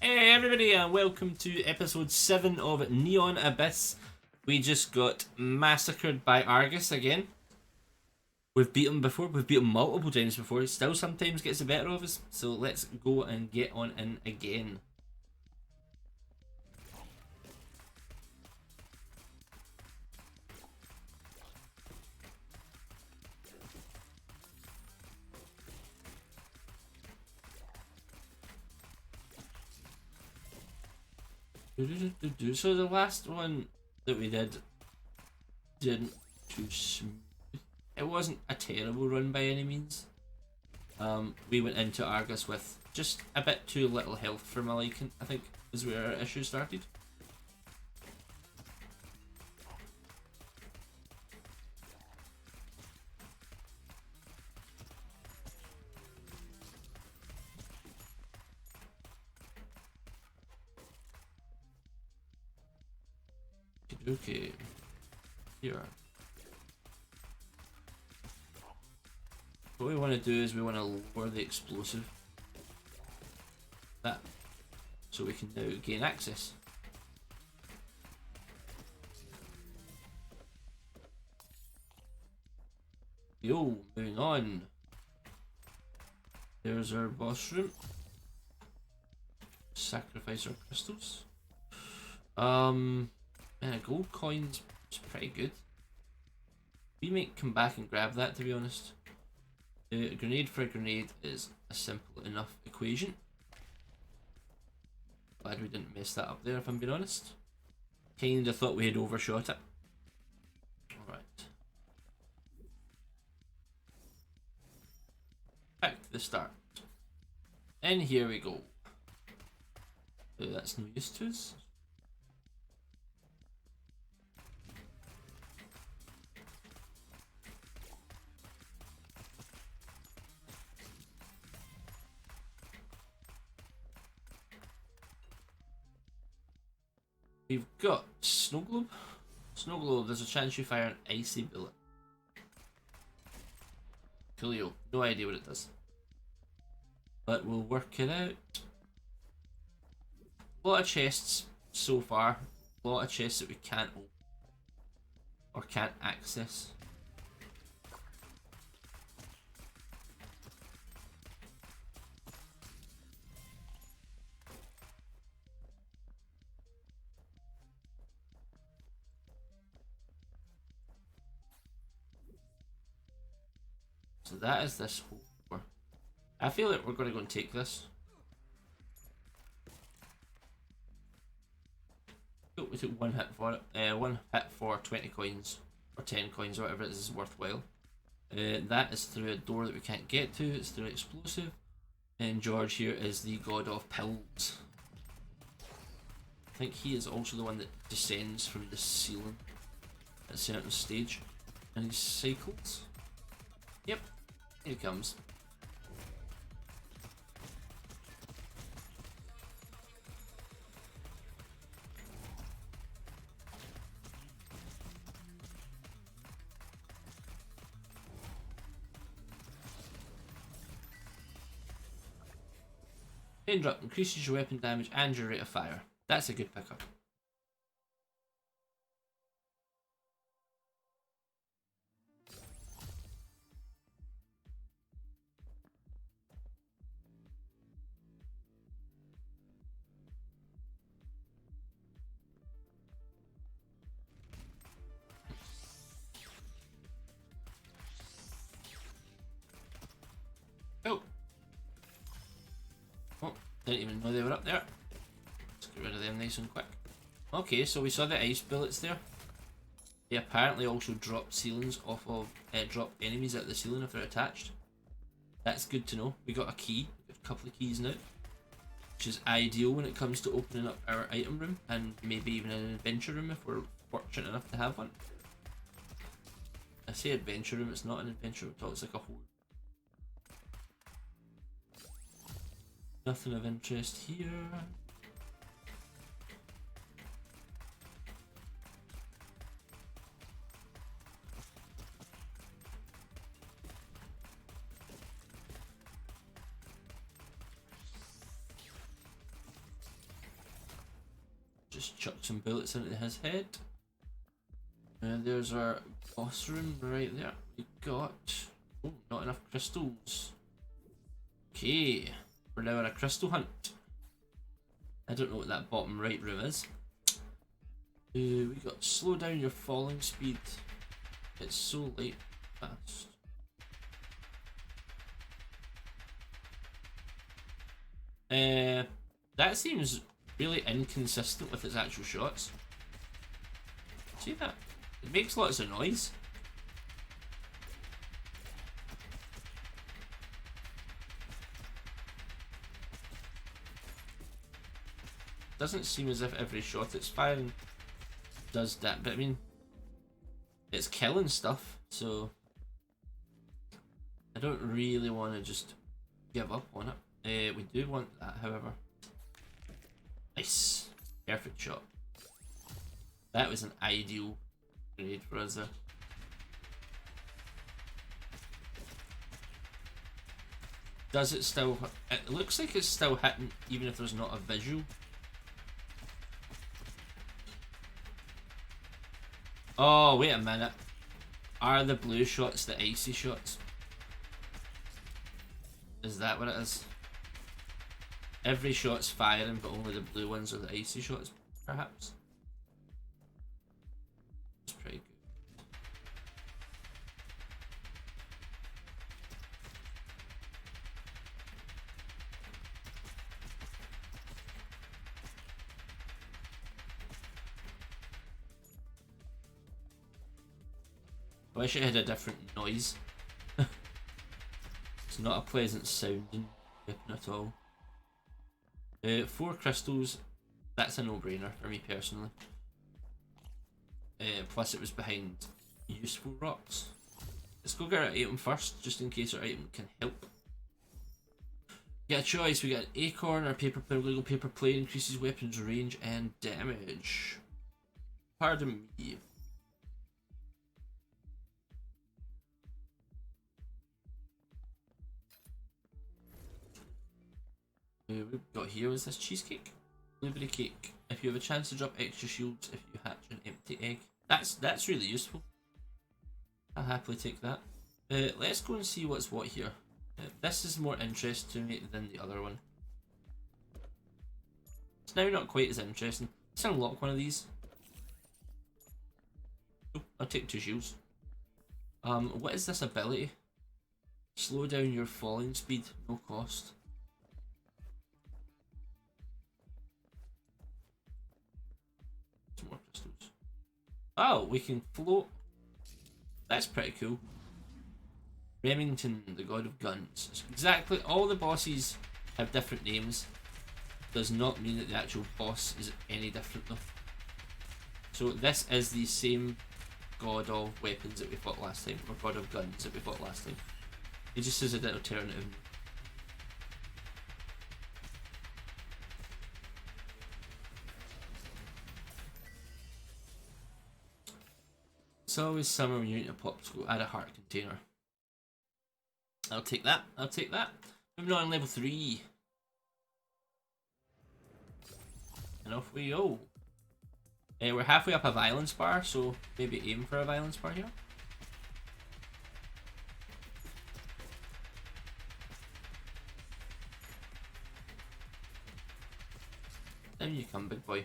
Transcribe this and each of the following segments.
Hey everybody and welcome to episode 7 of Neon Abyss. We just got massacred by Argus again. We've beat him before, we've beat him multiple times before, he still sometimes gets the better of us, so let's go and get on in again. So the last one that we did didn't too smooth. It wasn't a terrible run by any means. We went into Argus with just a bit too little health for my liking, I think, is where our issue started. Okay, here. What we want to do is we want to lower the explosive. That. So we can now gain access. Yo, moving on. There's our boss room. Sacrifice our crystals. Man, gold coins is pretty good. We might come back and grab that, to be honest. A grenade for a grenade is a simple enough equation. Glad we didn't mess that up there, if I'm being honest. Kinda thought we had overshot it. Alright. Back to the start. And here we go. That's no use to us. We've got Snow Globe. Snow Globe, there's a chance you fire an icy bullet. Coolio, no idea what it does. But we'll work it out. A lot of chests so far. A lot of chests that we can't open. Or can't access. So that is this whole door. I feel like we're going to go and take this. Oh, we took one hit for it. One hit for 20 coins. Or 10 coins, or whatever it is worthwhile. That is through a door that we can't get to. It's through an explosive. And George here is the god of pills. I think he is also the one that descends from the ceiling at a certain stage. And he cycles. Yep. Here he comes. Pain drop increases your weapon damage and your rate of fire. That's a good pickup. Didn't even know they were up there. Let's get rid of them nice and quick. Okay, so we saw the ice bullets there. They apparently also drop ceilings off of, drop enemies out of the ceiling if they're attached. That's good to know. We got a key, we've got a couple of keys now, which is ideal when it comes to opening up our item room and maybe even an adventure room if we're fortunate enough to have one. I say adventure room, it's not an adventure room at all, it's like a whole. Nothing of interest here. Just chuck some bullets into his head. And there's our boss room right there. We got... oh, not enough crystals. Okay, we're now on a crystal hunt. I don't know what that bottom right room is. We got slow down your falling speed. It's so light fast. That seems really inconsistent with its actual shots. See that? It makes lots of noise. Doesn't seem as if every shot it's firing does that, but I mean, it's killing stuff, so I don't really want to just give up on it. We do want that, however. Nice. Perfect shot. That was an ideal grenade for us there. Does it still... it looks like it's still hitting even if there's not a visual. Oh, wait a minute. Are the blue shots the icy shots? Is that what it is? Every shot's firing, but only the blue ones are the icy shots, perhaps? It's pretty good. I wish it had a different noise. It's not a pleasant sounding weapon at all. 4 crystals, that's a no-brainer for me personally. Plus it was behind useful rocks. Let's go get our item first, just in case our item can help. Get a choice, we got an acorn or paper plane. We're going to go paper plane, increases weapons range and damage. Pardon me. We've got here is this cheesecake, blueberry cake. If you have a chance to drop extra shields if you hatch an empty egg, that's really useful. I'll happily take that. Let's go and see what's what here. This is more interest to me than the other one. It's now not quite as interesting. Let's unlock one of these. Oh, I'll take 2 shields. What is this ability? Slow down your falling speed, no cost. More crystals. Oh, we can float. That's pretty cool. Remington, the god of guns. So exactly, all the bosses have different names. Does not mean that the actual boss is any different though. So this is the same god of weapons that we fought last time, or god of guns that we fought last time. He just has an alternative. It's always summer when you're eating a popsicle. Add a heart container. I'll take that. I'll take that. Moving on, level 3. And off we go. We're halfway up a violence bar, so maybe aim for a violence bar here. Down you come, big boy.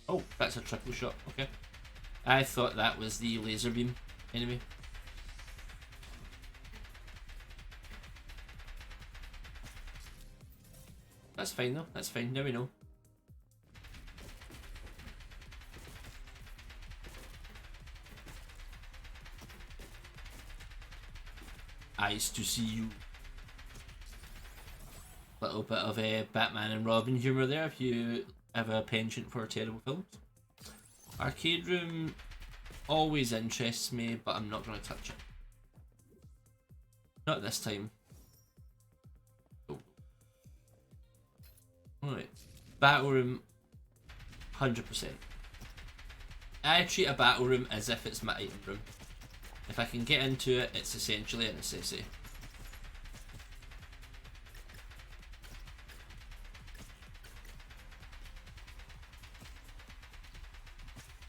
Oh, that's a triple shot, okay. I thought that was the laser beam enemy. That's fine though, that's fine, now we know. Eyes to see you. Little bit of a Batman and Robin humour there if you have a penchant for terrible films. Arcade room always interests me, but I'm not going to touch it. Not this time. Oh. Alright. Battle room 100%. I treat a battle room as if it's my item room. If I can get into it, it's essentially a necessity.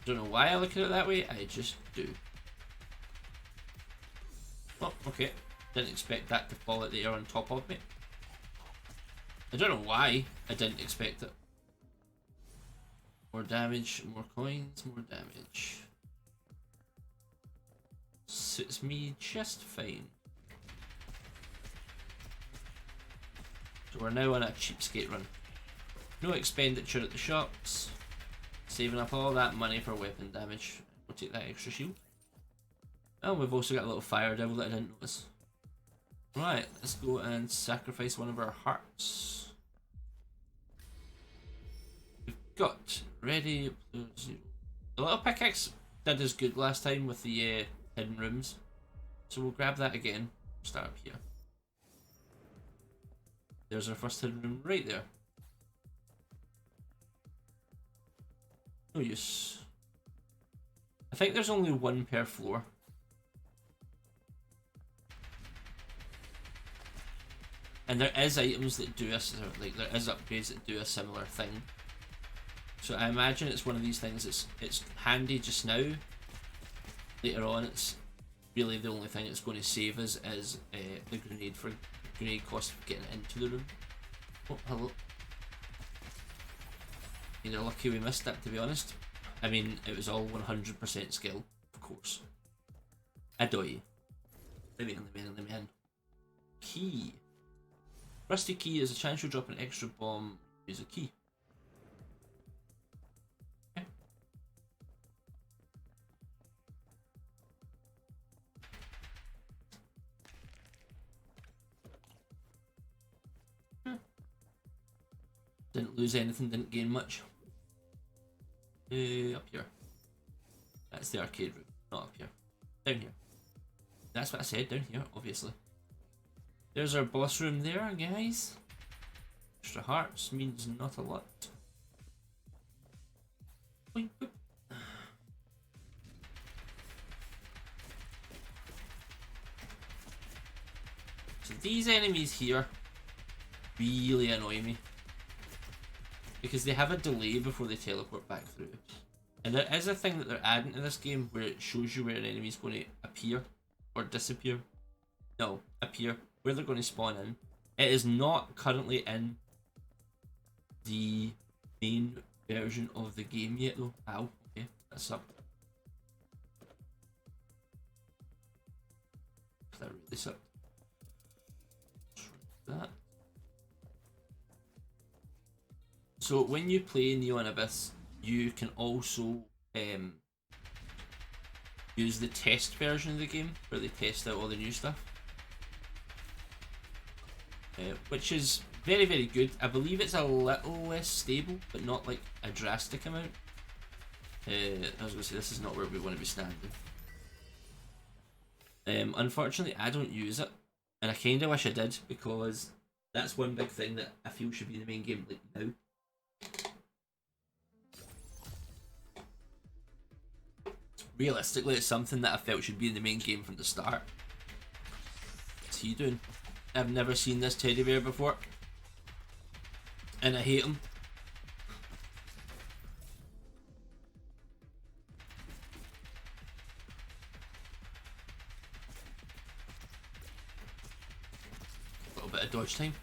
Don't know why I look at it that way, I just do. Oh, okay. Didn't expect that to fall out the air on top of me. I don't know why I didn't expect it. More damage, more coins, more damage. Suits me just fine. So we're now on a cheapskate run. No expenditure at the shops. Saving up all that money for weapon damage. We'll take that extra shield. Oh, we've also got a little fire devil that I didn't notice. Right, let's go and sacrifice one of our hearts. We've got ready. The little pickaxe did as good last time with the hidden rooms. So we'll grab that again. Start up here. There's our first hidden room right there. No use. I think there's only one per floor. And there is items that do like there is upgrades that do a similar thing. So I imagine it's one of these things it's handy just now. Later on it's really the only thing that's going to save us is the grenade cost of getting into the room. Oh, hello. You're lucky we missed that, to be honest. I mean, it was all 100% skill, of course. Adoy. The man. Key. Rusty key is a chance you'll drop an extra bomb. Use a key. Okay. Didn't lose anything, didn't gain much. Up here. That's the arcade room, not up here. Down here. That's what I said, down here, obviously. There's our boss room there, guys. Extra hearts means not a lot. Boing, boop. So these enemies here really annoy me. Because they have a delay before they teleport back through. And there is a thing that they're adding to this game where it shows you where an enemy is going to appear or disappear. No, appear. Where they're going to spawn in. It is not currently in the main version of the game yet though. Ow, okay, that sucked. That really sucked. That. So when you play Neon Abyss, you can also use the test version of the game where they test out all the new stuff, which is very, very good. I believe it's a little less stable, but not like a drastic amount. I was going to say, this is not where we want to be standing. Unfortunately, I don't use it, and I kind of wish I did, because that's one big thing that I feel should be the main game like now. Realistically, it's something that I felt should be in the main game from the start. What's he doing? I've never seen this teddy bear before, and I hate him. A little bit of dodge time.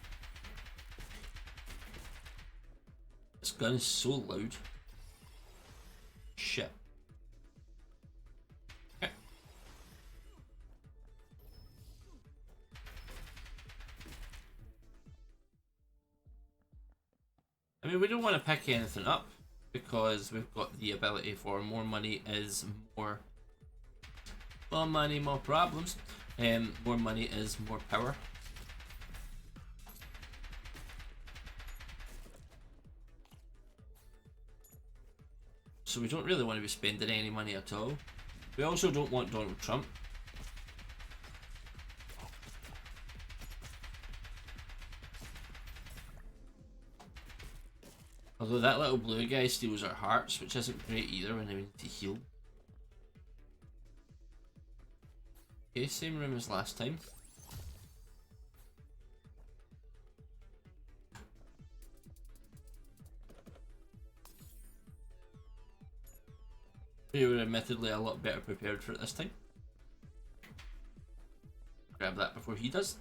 This gun is so loud. Shit. Okay. I mean, we don't want to pick anything up because we've got the ability for more money is more money, more problems. More money is more power. So we don't really want to be spending any money at all. We also don't want Donald Trump. Although that little blue guy steals our hearts, which isn't great either when we need to heal. Okay, same room as last time. We were admittedly a lot better prepared for it this time. Grab that before he does.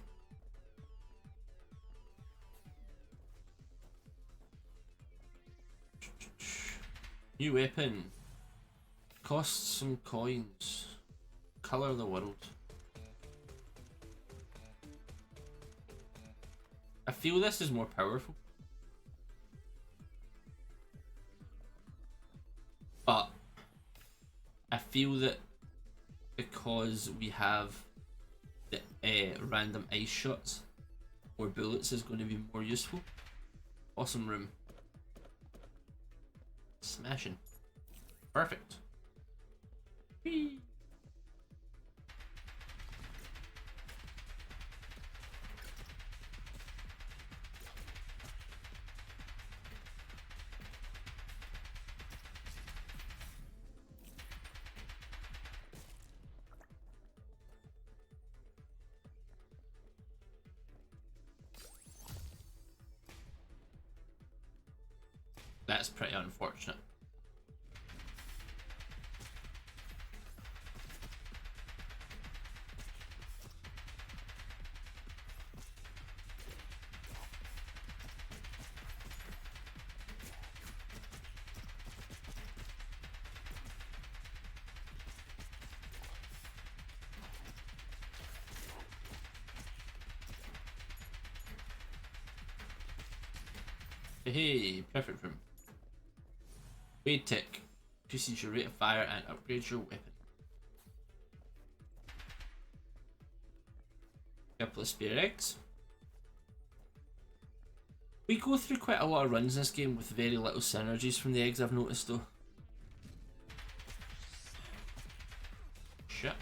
New weapon. Costs some coins. Colour the world. I feel this is more powerful. But I feel that because we have the random ice shots or bullets is going to be more useful. Awesome room. Smashing. Perfect. Whee. That's pretty unfortunate. Hey, perfect room. Wade tick. Increases your rate of fire and upgrades your weapon. Couple of spare eggs. We go through quite a lot of runs in this game with very little synergies from the eggs, I've noticed though. Shit.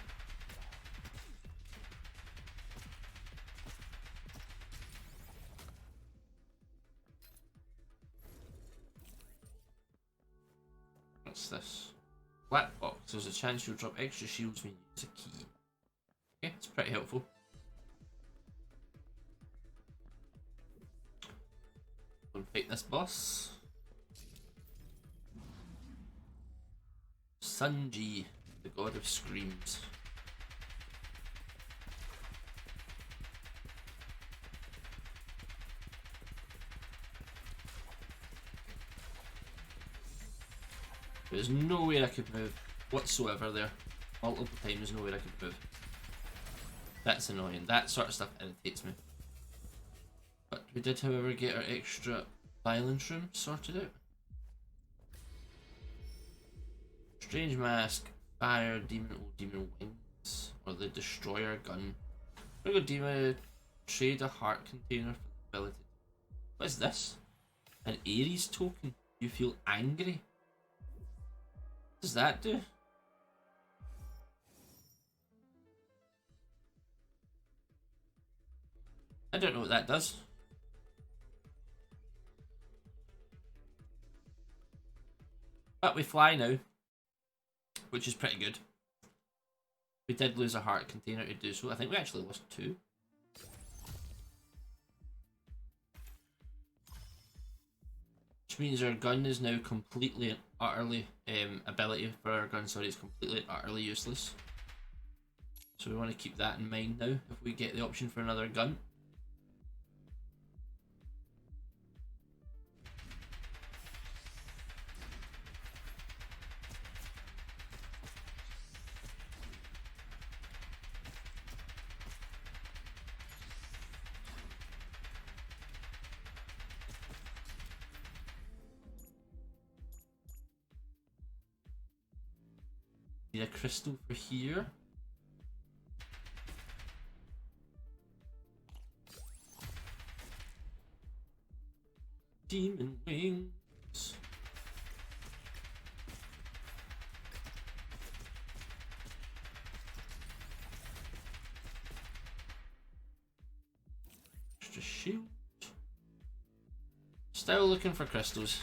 What's this? Black box. There's a chance you'll drop extra shields when you use a key. Okay, it's pretty helpful. Go and fight this boss. Sanji, the god of screams. There's nowhere I could move whatsoever there. Multiple times, nowhere I could move. That's annoying. That sort of stuff irritates me. But we did, however, get our extra violence room sorted out. Strange mask, fire, demon, demon wings, or the destroyer gun. We're gonna demon trade a heart container for the ability. What is this? An Ares token. You feel angry. What does that do? I don't know what that does. But we fly now, which is pretty good. We did lose a heart container to do so. I think we actually lost 2. Which means our gun is now completely and utterly, ability for our gun, sorry, is completely and utterly useless. So we want to keep that in mind now if we get the option for another gun. Need a crystal for here. Demon wings. Extra shield. Still looking for crystals.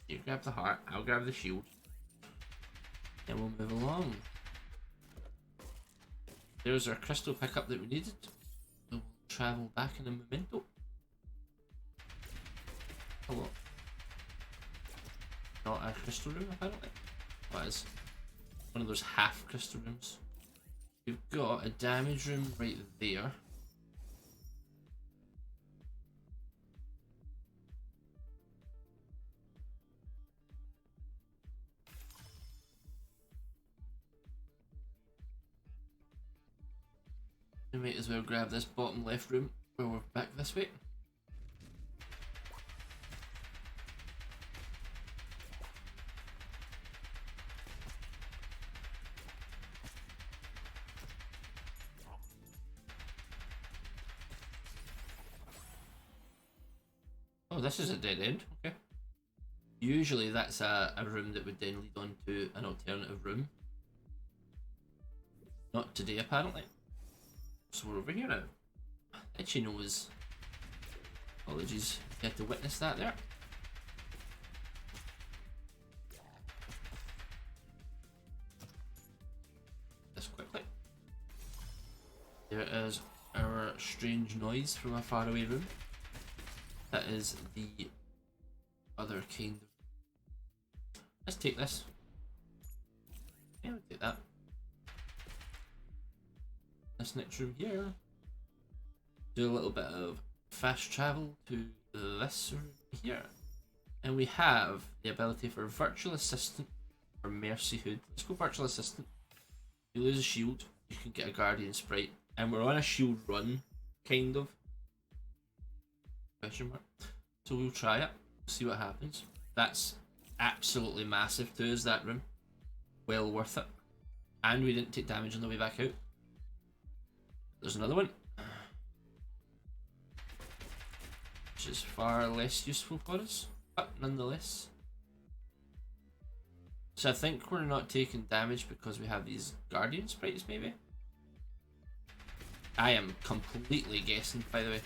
You grab the heart, I'll grab the shield. And we'll move along. There's our crystal pickup that we needed. We'll travel back in a memento. Hello. Not a crystal room, apparently. What is? One of those half crystal rooms. We've got a damage room right there. We might as well grab this bottom left room where we're back this way. Oh, this is a dead end, okay. Usually that's a room that would then lead on to an alternative room. Not today, apparently. So we're over here now. Itchy nose. Apologies, you had to witness that there. This quickly. There is our strange noise from a faraway room. That is the other kind of... Let's take this. Yeah, we'll take that. This next room here. Do a little bit of fast travel to this room here. And we have the ability for Virtual Assistant or Mercy Hood. Let's go Virtual Assistant. You lose a shield, you can get a Guardian Sprite. And we're on a shield run, kind of. Question mark. So we'll try it, see what happens. That's absolutely massive too, is that room. Well worth it. And we didn't take damage on the way back out. There's another one. Which is far less useful for us, but nonetheless. So I think we're not taking damage because we have these Guardian Sprites, maybe? I am completely guessing, by the way.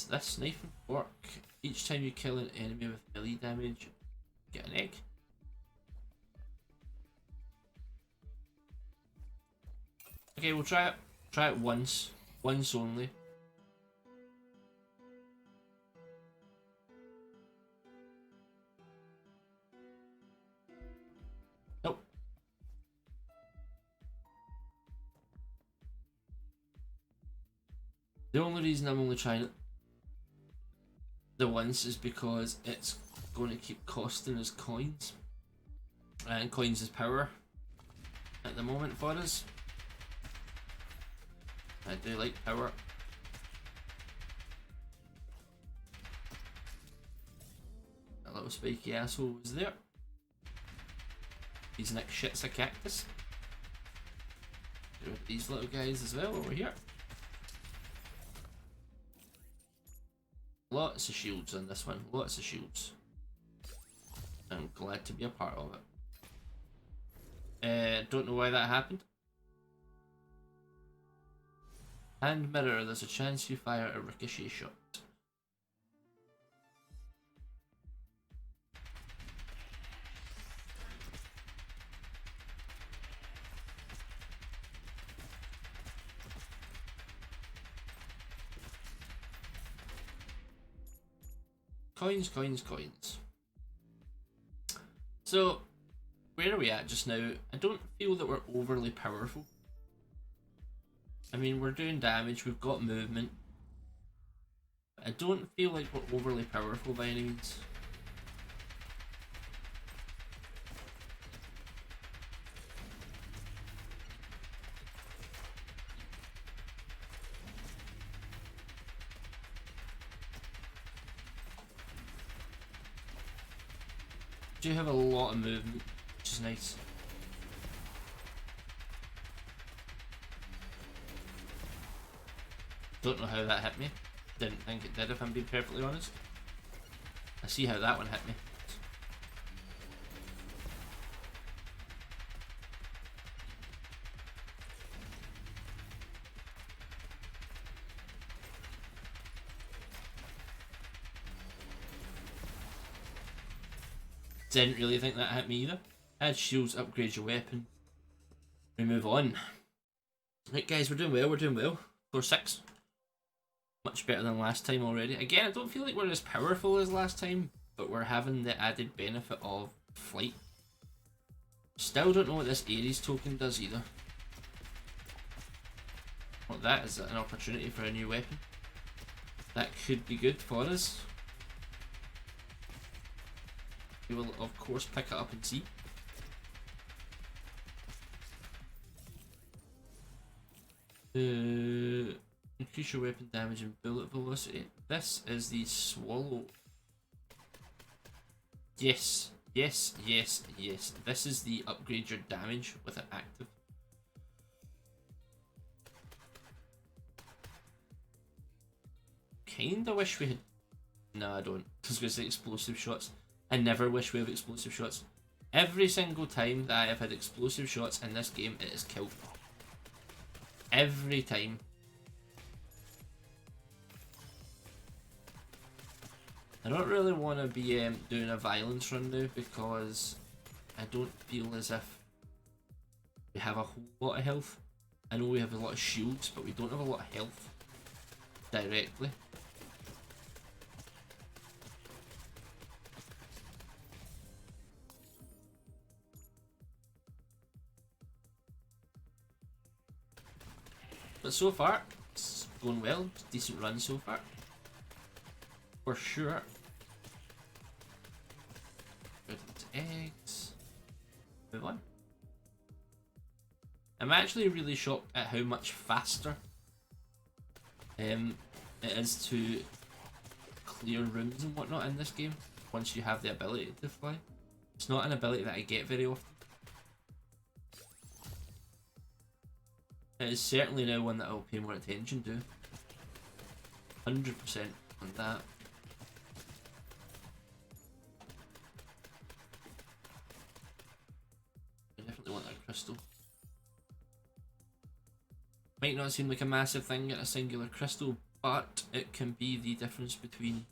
This knife and fork. Each time you kill an enemy with melee damage, you get an egg. Okay, we'll try it. Try it once. Once only. Nope. The only reason I'm only trying it the once is because it's going to keep costing us coins, and coins is power at the moment for us. I do like power. That little spiky asshole was there. These next shit's a cactus. Get rid of these little guys as well over here. Lots of shields on this one, lots of shields. I'm glad to be a part of it. Don't know why that happened. Hand mirror, there's a chance you fire a ricochet shot. Coins, coins, coins. So, where are we at just now? I don't feel that we're overly powerful. I mean, we're doing damage, we've got movement. I don't feel like we're overly powerful by any means. Do have a lot of movement, which is nice. Don't know how that hit me. Didn't think it did, if I'm being perfectly honest. I see how that one hit me. Didn't really think that hit me either. Add shields, upgrade your weapon. We move on. Right guys, we're doing well, we're doing well. Floor 6. Much better than last time already. Again, I don't feel like we're as powerful as last time, but we're having the added benefit of flight. Still don't know what this Ares token does either. Well, that is an opportunity for a new weapon. That could be good for us. We will of course pick it up and see. Increase your weapon damage and bullet velocity. This is the swallow. Yes, yes, yes, yes. This is the upgrade your damage with it active. Kinda wish we had. No, I don't. I was gonna say explosive shots. I never wish we have explosive shots. Every single time that I have had explosive shots in this game, it is killed. Every time. I don't really want to be doing a violence run now because I don't feel as if we have a whole lot of health. I know we have a lot of shields, but we don't have a lot of health directly. But so far, it's going well. It's a decent run so far. For sure. Good eggs. Move on. I'm actually really shocked at how much faster it is to clear rooms and whatnot in this game once you have the ability to fly. It's not an ability that I get very often. It is certainly now one that I'll pay more attention to. 100% on that. I definitely want that crystal. Might not seem like a massive thing at a singular crystal, but it can be the difference between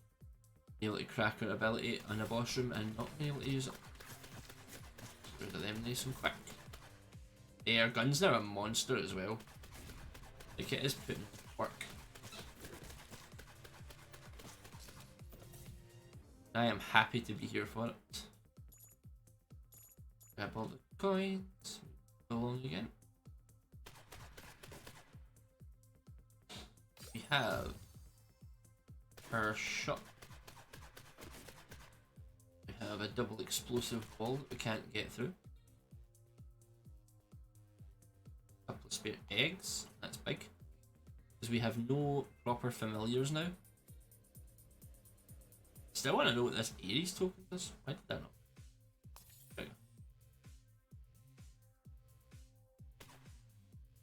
being able to crack our ability on a boss room and not being able to use it. Get rid of them nice and quick. Our gun's now a monster as well. Like, it is putting work. I am happy to be here for it. Grab all the coins. Move along again. We have our shot. We have a double explosive ball that we can't get through. Couple of spare eggs, that's big. Because we have no proper familiars now. Still want to know what this Ares token does. Why did that not? There we go.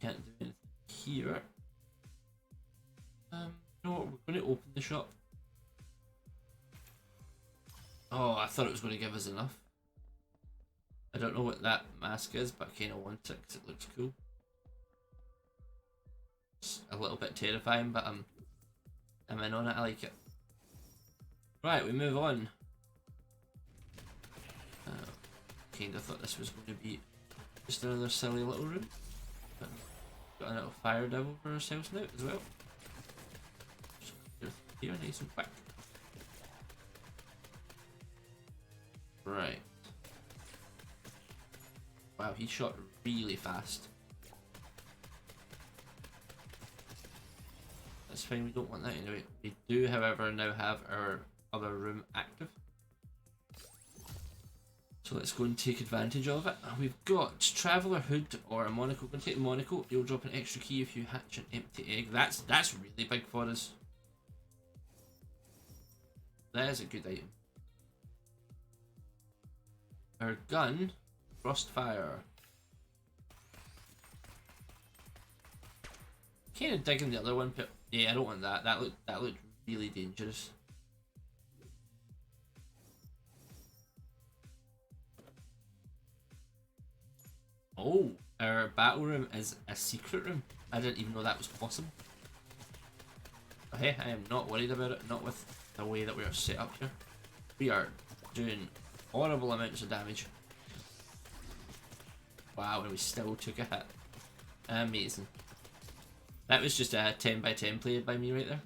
Can't do anything here. You know what, we're going to open the shop. Oh, I thought it was going to give us enough. I don't know what that mask is, but I kind of want it because it looks cool. It's a little bit terrifying, but I'm in on it, I like it. Right, we move on. Kinda thought this was going to be just another silly little room. But got a little fire devil for ourselves now as well. Just clear here nice and quick. Right. Wow, he shot really fast. That's fine, we don't want that anyway. We do, however, now have our other room active. So let's go and take advantage of it. We've got Traveller Hood or a Monocle. We're going to take the Monocle. You'll drop an extra key if you hatch an empty egg. That's really big for us. That is a good item. Our gun, Frostfire. Kind of digging the other one, but yeah, I don't want that. That looked really dangerous. Oh, our battle room is a secret room. I didn't even know that was possible. But hey, I am not worried about it, not with the way that we are set up here. We are doing horrible amounts of damage. Wow, and we still took a hit. Amazing. That was just a 10 by 10 played by me right there.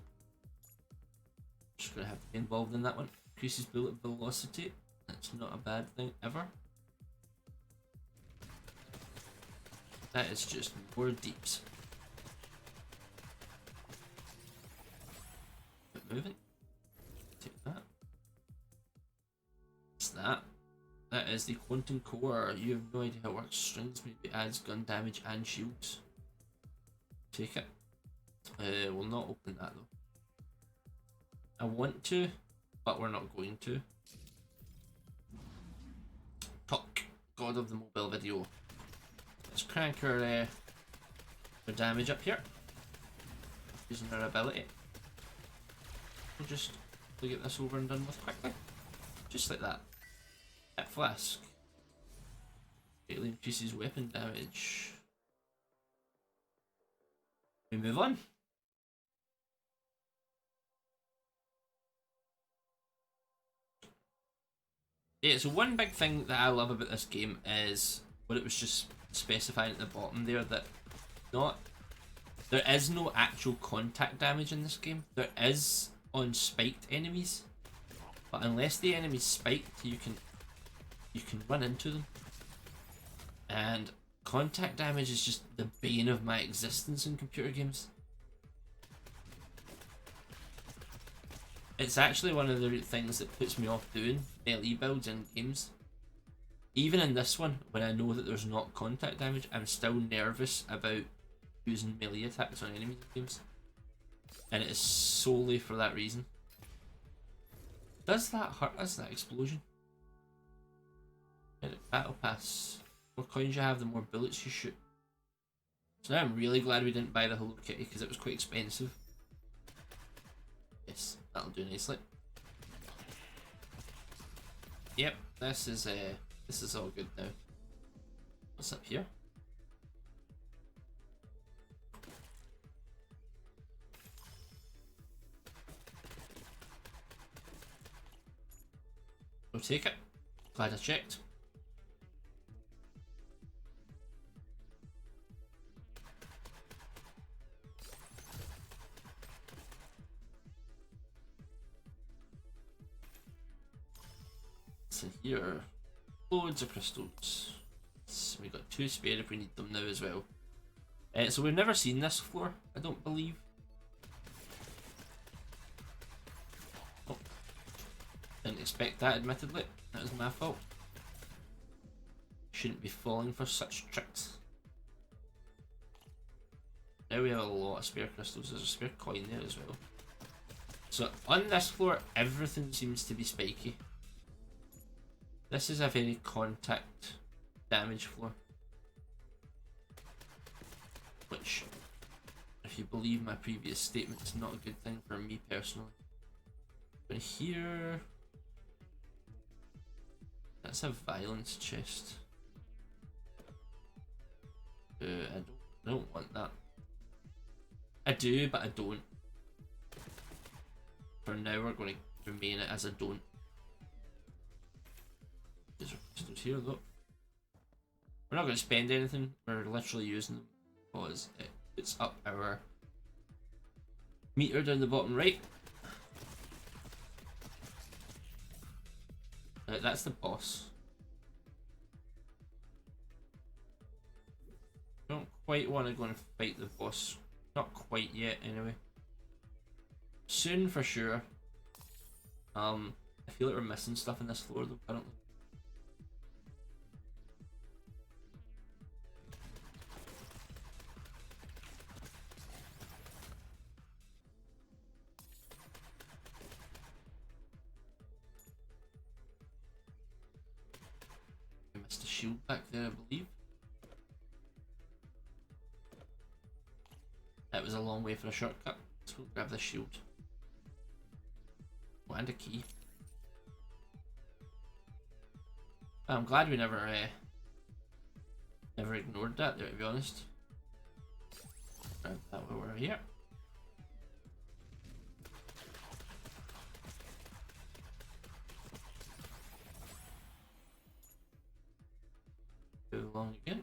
Just gonna have to be involved in that one. Increases bullet velocity. That's not a bad thing ever. That is just more deeps. Keep moving. Take that. What's that? That is the quantum core. You have no idea how it works. Strings maybe adds gun damage and shields. Take it. We'll not open that though. I want to, but we're not going to. Talk, God of the mobile video. Let's crank our damage up here. Using our ability. We'll just get this over and done with quickly. Just like that. Hit flask. Greatly increases weapon damage. We move on. Yeah, so one big thing that I love about this game is what it was just specifying at the bottom there, that there is no actual contact damage in this game. There is on spiked enemies, but unless the enemy's spiked, you can run into them. And contact damage is just the bane of my existence in computer games. It's actually one of the things that puts me off doing melee builds in games. Even in this one, when I know that there's not contact damage, I'm still nervous about using melee attacks on enemies in games. And it is solely for that reason. Does that hurt us, that explosion? Battle pass. The more coins you have, the more bullets you shoot. So now I'm really glad we didn't buy the Hello Kitty because it was quite expensive. Yes, that'll do nicely. Yep, this is all good now. What's up here? We'll take it. Glad I checked. So here, loads of crystals. So we got 2 spare if we need them now as well. So we've never seen this floor, I don't believe. Oh, didn't expect that, admittedly. That was my fault. Shouldn't be falling for such tricks. Now we have a lot of spare crystals. There's a spare coin there as well. So on this floor, everything seems to be spiky. This is a very contact damage floor. Which, if you believe my previous statement, is not a good thing for me personally. But here, that's a violence chest. I don't want that. I do, but I don't. For now, we're going to remain it as I don't. There's crystals here though. We're not going to spend anything, we're literally using them because it's up our meter down the bottom right. That's the boss. Don't quite want to go and fight the boss. Not quite yet anyway. Soon for sure. I feel like we're missing stuff in this floor though currently. Shield back there, I believe. That was a long way for a shortcut, so we'll grab this shield. and a key. I'm glad we never ignored that there, to be honest. Grab that while we're here. Too long again.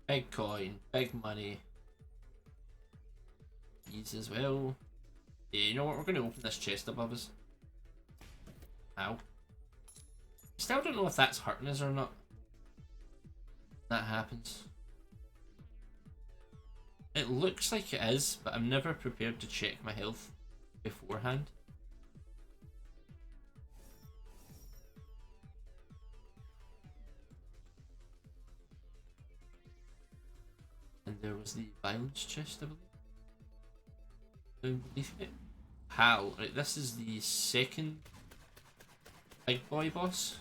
Big coin, big money. These as well. Yeah, you know what? We're going to open this chest above us. Ow. Still don't know if that's hurting us or not. That happens. It looks like it is, but I'm never prepared to check my health beforehand. And there was the violence chest, I believe. Underneath it. How? Right, this is the second big boy boss.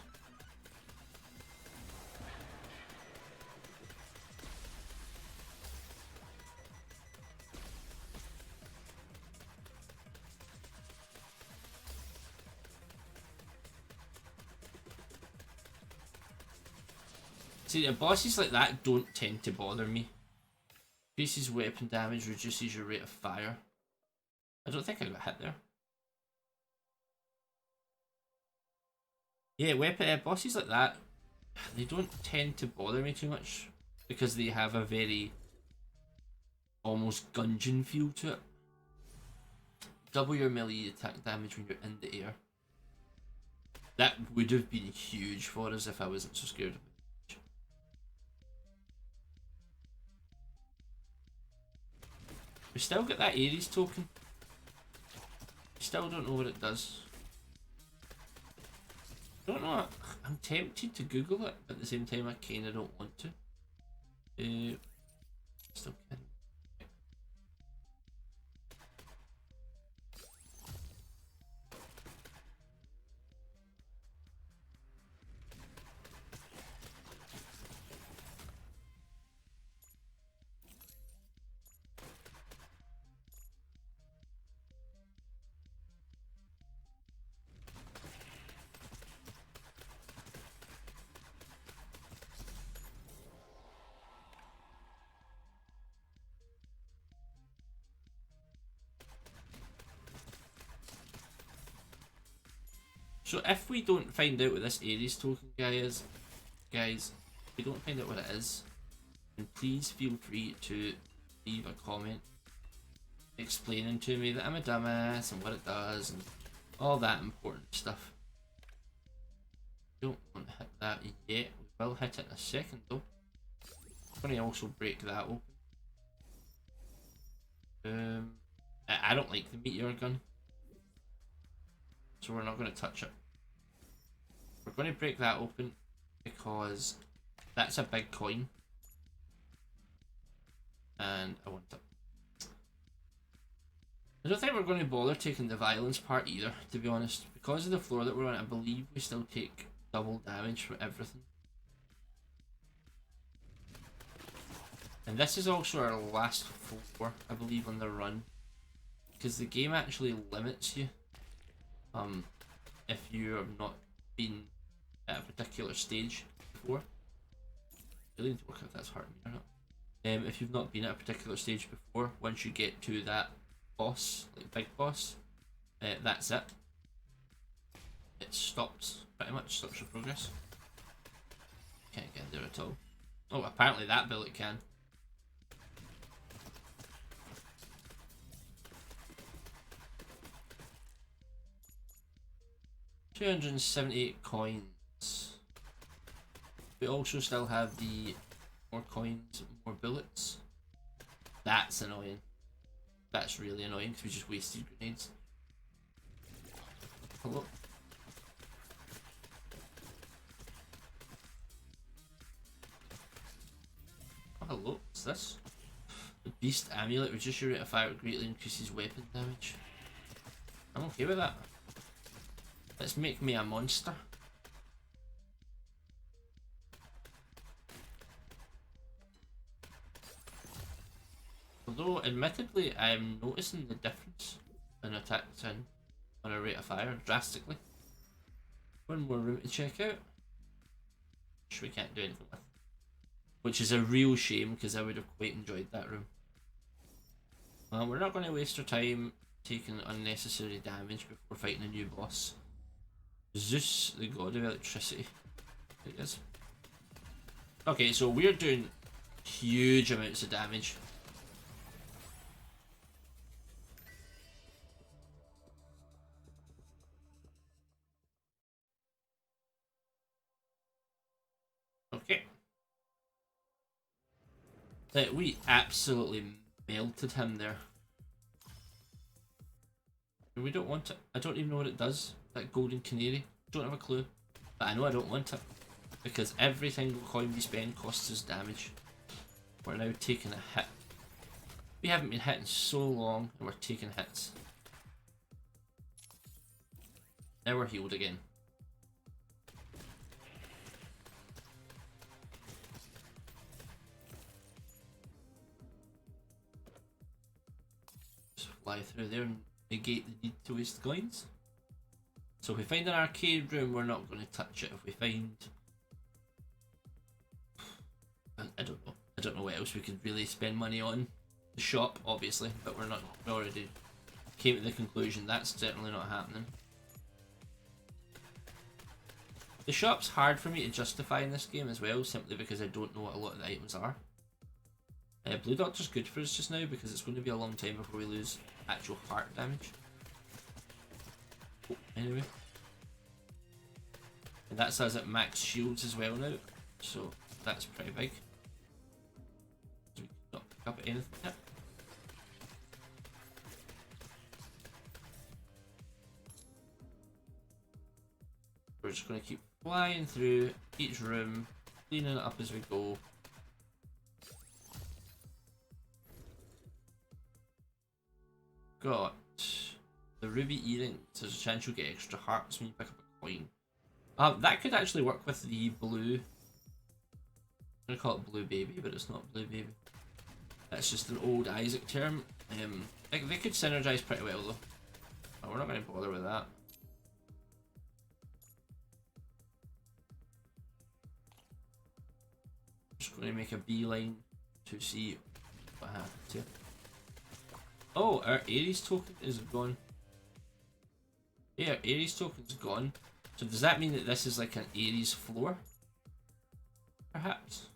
See, bosses like that don't tend to bother me. Increases weapon damage, reduces your rate of fire. I don't think I got hit there. Yeah, weapon bosses like that, they don't tend to bother me too much because they have a very almost Gungeon feel to it. Double your melee attack damage when you're in the air. That would have been huge for us if I wasn't so scared of it. We still get that Ares token. Still don't know what it does. Don't know. I'm tempted to Google it, but at the same time I kinda don't want to. Still can. So if we don't find out what this Ares token guy is, guys, if we don't find out what it is, then please feel free to leave a comment explaining to me that I'm a dumbass and what it does and all that important stuff. Don't want to hit that yet. We will hit it in a second though. I'm going to also break that open. I don't like the meteor gun, so we're not going to touch it. We're going to break that open because that's a big coin and I want it. I don't think we're going to bother taking the violence part either, to be honest. Because of the floor that we're on, I believe we still take double damage for everything. And this is also our last floor, I believe, on the run. Because the game actually limits you if you have not been at a particular stage before. I really need to work out if that's hurting me or not. If you've not been at a particular stage before, once you get to that boss, like big boss, that's it. It stops, pretty much stops your progress. Can't get there at all. Oh, apparently that bullet can. $278 coins. We also still have the more coins, more bullets. That's annoying. That's really annoying because we just wasted grenades. Hello? Oh, hello, what's this? The Beast Amulet, reduces your rate of fire, greatly increases weapon damage. I'm okay with that. Let's make me a monster. Although, admittedly, I'm noticing the difference in attacks and on a rate of fire drastically. One more room to check out, which we can't do anything with. Which is a real shame because I would have quite enjoyed that room. We're not going to waste our time taking unnecessary damage before fighting a new boss. Zeus, the god of electricity. It is. Okay, so we're doing huge amounts of damage. Okay. We absolutely melted him there. We don't want it. I don't even know what it does. That golden canary. Don't have a clue. But I know I don't want it. Because every single coin we spend costs us damage. We're now taking a hit. We haven't been hitting so long and we're taking hits. Now we're healed again. Just fly through there and negate the need to waste coins. So if we find an arcade room, we're not going to touch it. If we find... I don't know. I don't know what else we could really spend money on. The shop, obviously, but we're not. We already came to the conclusion that's certainly not happening. The shop's hard for me to justify in this game as well, simply because I don't know what a lot of the items are. Blue Doctor's good for us just now because it's going to be a long time before we lose actual heart damage. Oh, anyway. And that's us at max shields as well now, so that's pretty big. So we cannot pick up anything yet. We're just going to keep flying through each room, cleaning it up as we go. Got the ruby earring. There's a chance you'll get extra hearts when you pick up a coin. That could actually work with the blue. I'm gonna call it blue baby, but it's not blue baby. That's just an old Isaac term. They could synergize pretty well though. Oh, we're not going to bother with that. Just going to make a beeline to see what happens here. Oh, our Ares token is gone. Yeah, our Ares token's gone. So does that mean that this is like an Ares floor? Perhaps.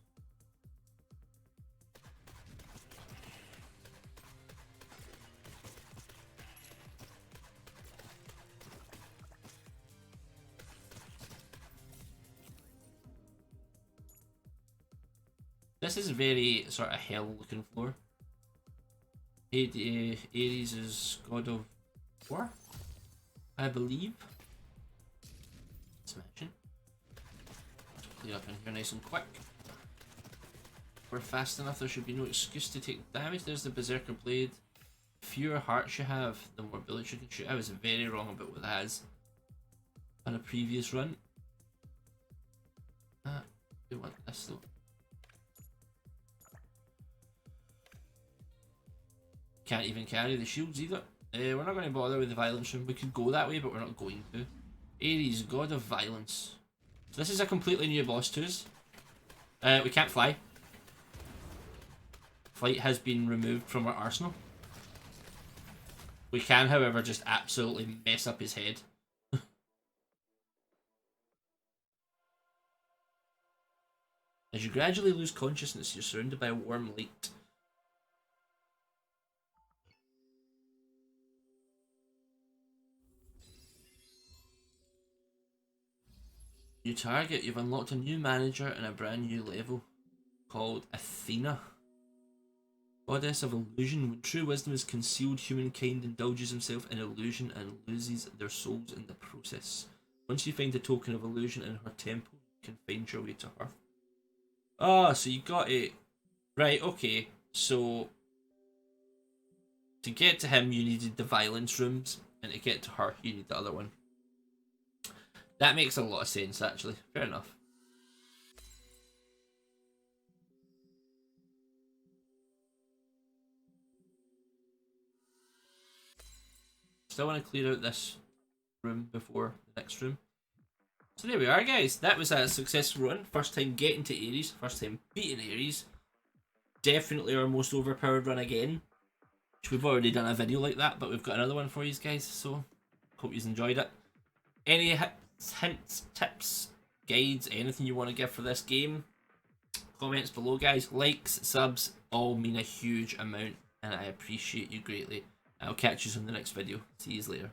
This is a very sort of hell looking floor. Ares is god of war, I believe. Smashing. Let's clear up in here nice and quick. If we're fast enough, there should be no excuse to take damage. There's the Berserker Blade. The fewer hearts you have, the more bullets you can shoot. I was very wrong about what that is on a previous run. We want this though. Can't even carry the shields either. We're not going to bother with the violence room. We could go that way, but we're not going to. Ares, god of violence. So this is a completely new boss to us. We can't fly. Flight has been removed from our arsenal. We can, however, just absolutely mess up his head. As you gradually lose consciousness, you're surrounded by a warm light. New target, you've unlocked a new manager and a brand new level called Athena. Goddess of illusion. When true wisdom is concealed, humankind indulges himself in illusion and loses their souls in the process. Once you find the token of illusion in her temple, you can find your way to her. Ah, so you got it. Right, okay. So, to get to him, you needed the violence rooms, and to get to her, you need the other one. That makes a lot of sense, actually. Fair enough. Still want to clear out this room before the next room. So there we are, guys. That was a successful run. First time getting to Ares. First time beating Ares. Definitely our most overpowered run again. Which we've already done a video like that, but we've got another one for you guys. So hope you enjoyed it. Any hints, tips, guides, anything you want to give for this game? Comments below, guys. Likes, subs, all mean a huge amount, and I appreciate you greatly. I'll catch you in the next video. See you later.